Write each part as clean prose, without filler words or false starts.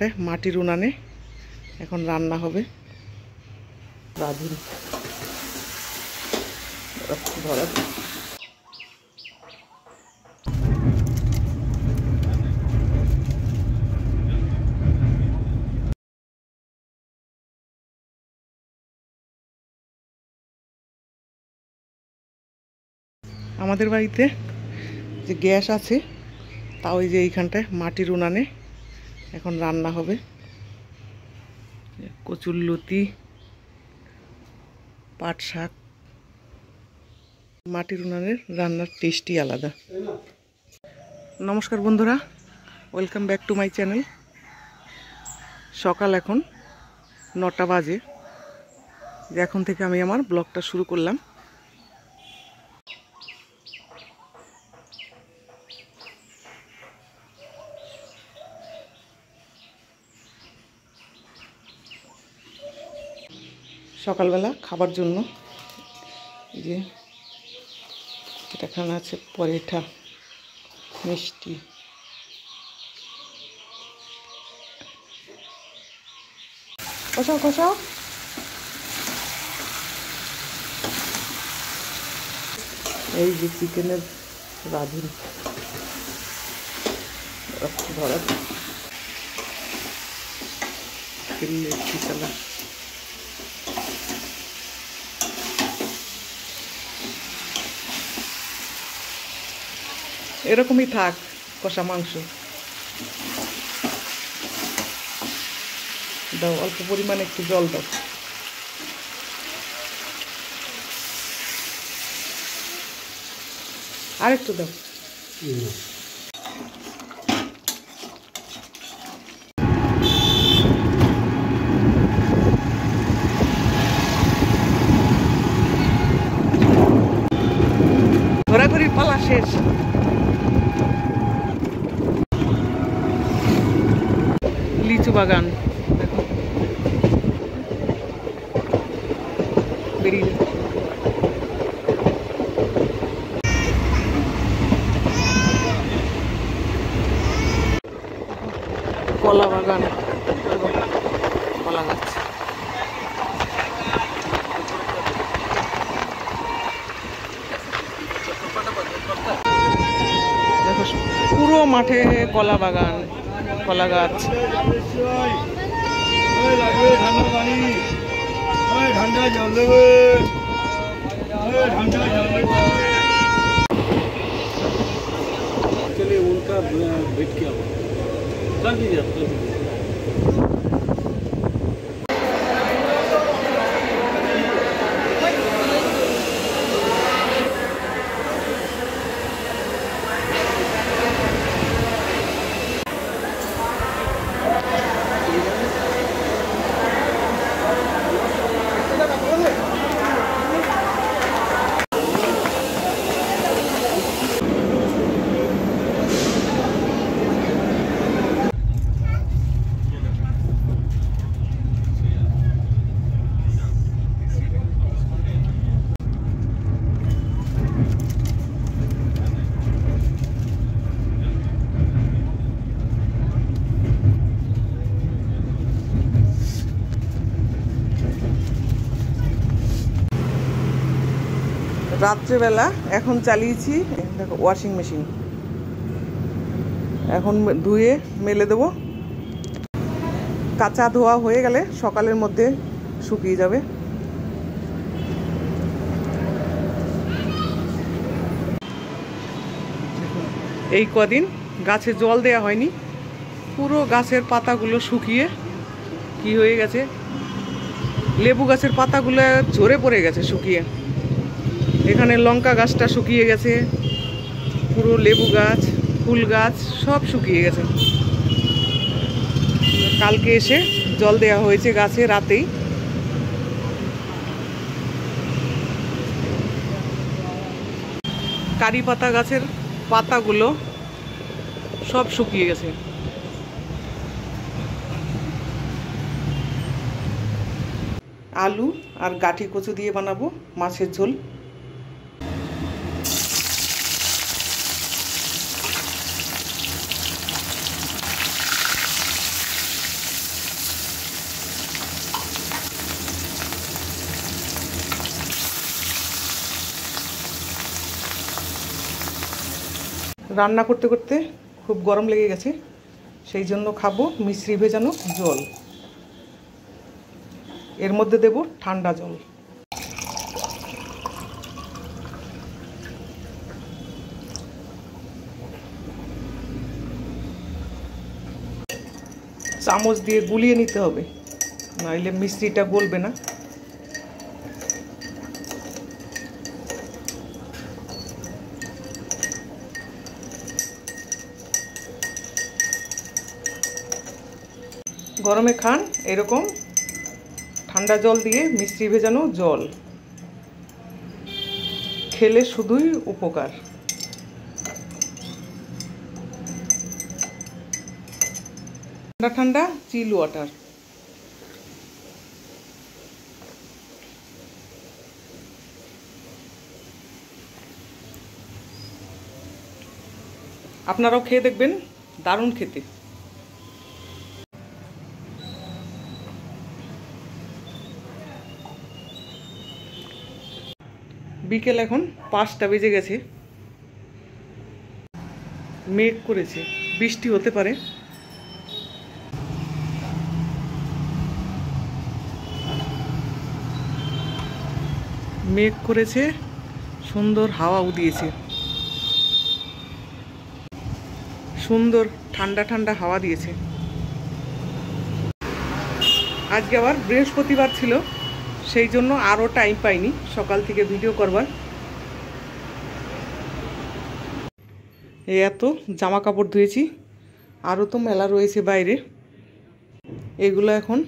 এইখানটায় মাটির উনানে এখন রান্না হবে। রাঁধুনি ধরা আমাদের বাড়িতে যে গ্যাস আছে তাও এই যে এইখানটায় মাটির উনানে এখন রান্না হবে। কচুরলতি, পাট শাক, মাটির উনানের রান্নার টেস্টই আলাদা। নমস্কার বন্ধুরা, welcome back to my channel. সকাল এখন 9টা বাজে, যে এখন থেকে আমি আমার ব্লগটা শুরু করলাম। সকালবেলা খাবার জন্য এই যে এখানে আছে পরোটা, মিষ্টি, কষাও কষাও। এই যে চিকেনের রাঁধুনি ধরা সালা এরকমই থাক কষা মাংস। দাও অল্প পরিমাণে একটু জল দাও। আর একটু দাও। ঘোরাঘুরির পালা শেষ। লিচু বাগান দেখো বেরিয়ে কলা বাগান, কলা গাছ। দেখো পুরো মাঠে কলা বাগান, কলা গাছ। उनका भेंट किया कर दीजिए। রাত্রেবেলা এখন চালিয়েছি দেখো ওয়াশিং মেশিন, এখন ধুয়ে মেলে দেবো। কাঁচা ধোয়া হয়ে গেলে সকালের মধ্যে শুকিয়ে যাবে। এই কদিন গাছে জল দেয়া হয়নি, পুরো গাছের পাতাগুলো শুকিয়ে কি হয়ে গেছে, লেবু গাছের পাতাগুলো ঝরে পড়ে গেছে শুকিয়ে। এখানে লঙ্কা গাছটা শুকিয়ে গেছে, পুরো লেবু গাছ, ফুল গাছ সব শুকিয়ে গেছে। কালকে এসে জল দেওয়া হয়েছে গাছে রাতেই। কারি পাতা গাছের পাতাগুলো সব শুকিয়ে গেছে। আলু আর গাঠি কচু দিয়ে বানাবো মাছের ঝোল। রান্না করতে করতে খুব গরম লেগে গেছে, সেই জন্য খাবো মিশ্রি ভেজানো জল। এর মধ্যে দেব ঠান্ডা জল। চামচ দিয়ে গুলিয়ে নিতে হবে, নাইলে মিশ্রিটা গলবে না। গরমে খান এরকম ঠান্ডা জল দিয়ে মিশ্রি ভেজানো জল, খেলে শুধুই উপকার। ঠান্ডা ঠান্ডা চিল ওয়াটার। আপনারাও খেয়ে দেখবেন, দারুণ খেতে। বিকেল এখন 5টা বেজে গেছে, মেঘ করেছে, বৃষ্টি হতে পারে। মেঘ করেছে, সুন্দর হাওয়াও দিয়েছে, সুন্দর ঠান্ডা ঠান্ডা হাওয়া দিয়েছে। আজকে আবার বৃহস্পতিবার ছিল, সেই জন্য আরও টাইম পাইনি সকাল থেকে ভিডিও করবার। এত জামা কাপড় ধুয়েছি, আরও তো মেলা রয়েছে বাইরে, এগুলো এখন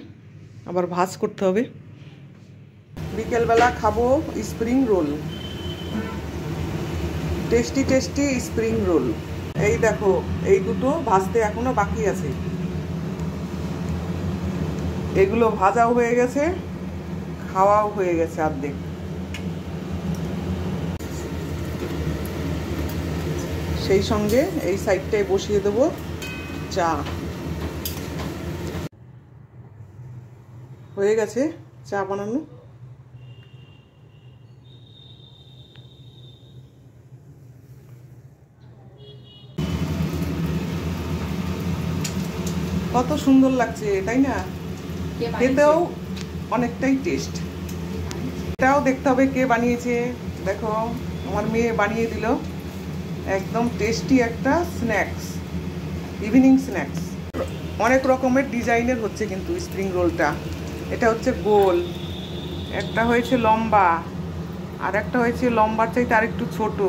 আবার ভাঁজ করতে হবে। বিকেলবেলা খাবো spring roll, tasty tasty spring roll. এই দেখো, এই দুটো ভাজতে এখনো বাকি আছে, এগুলো ভাজাও হয়ে গেছে, খাওয়াও হয়ে গেছে অর্ধেক। সেই সঙ্গে এই সাইডটায় বসিয়ে দেবো চা। হয়ে গেছে চা বানানো। কত সুন্দর লাগছে তাই না? খেতেও অনেকটাই টেস্ট। এটাও দেখতে হবে কে বানিয়েছে। দেখো, আমার মেয়ে বানিয়ে দিল, একদম টেস্টি একটা স্ন্যাক্স, ইভিনিং স্ন্যাক্স। অনেক রকমের ডিজাইনের হচ্ছে কিন্তু স্প্রিং রোলটা। এটা হচ্ছে গোল, একটা হয়েছে লম্বা, আর একটা হয়েছে লম্বার চাইতে আর একটু ছোট।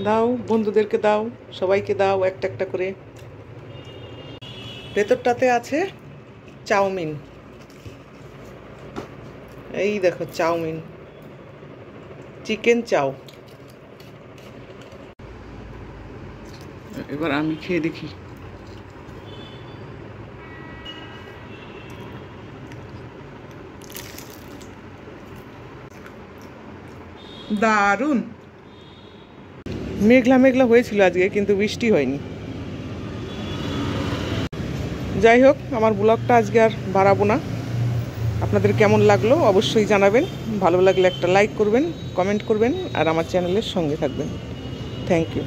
দাও, বন্ধুদেরকে দাও, সবাইকে দাও একটা একটা করে। ভেতরটাতে আছে চাউমিন, এই দেখো চাউমিন, চিকেন চাউ। এবার আমি খেয়ে দেখি। দারুণ। মেঘলা মেঘলা হয়েছিল আজকে, কিন্তু বৃষ্টি হয়নি। যাই হোক, আমার ব্লগটা আজকে আর বাড়াবো না। আপনাদের কেমন লাগলো অবশ্যই জানাবেন। ভালো লাগলে একটা লাইক করবেন, কমেন্ট করবেন, আর আমার চ্যানেলের সঙ্গে থাকবেন। Thank you.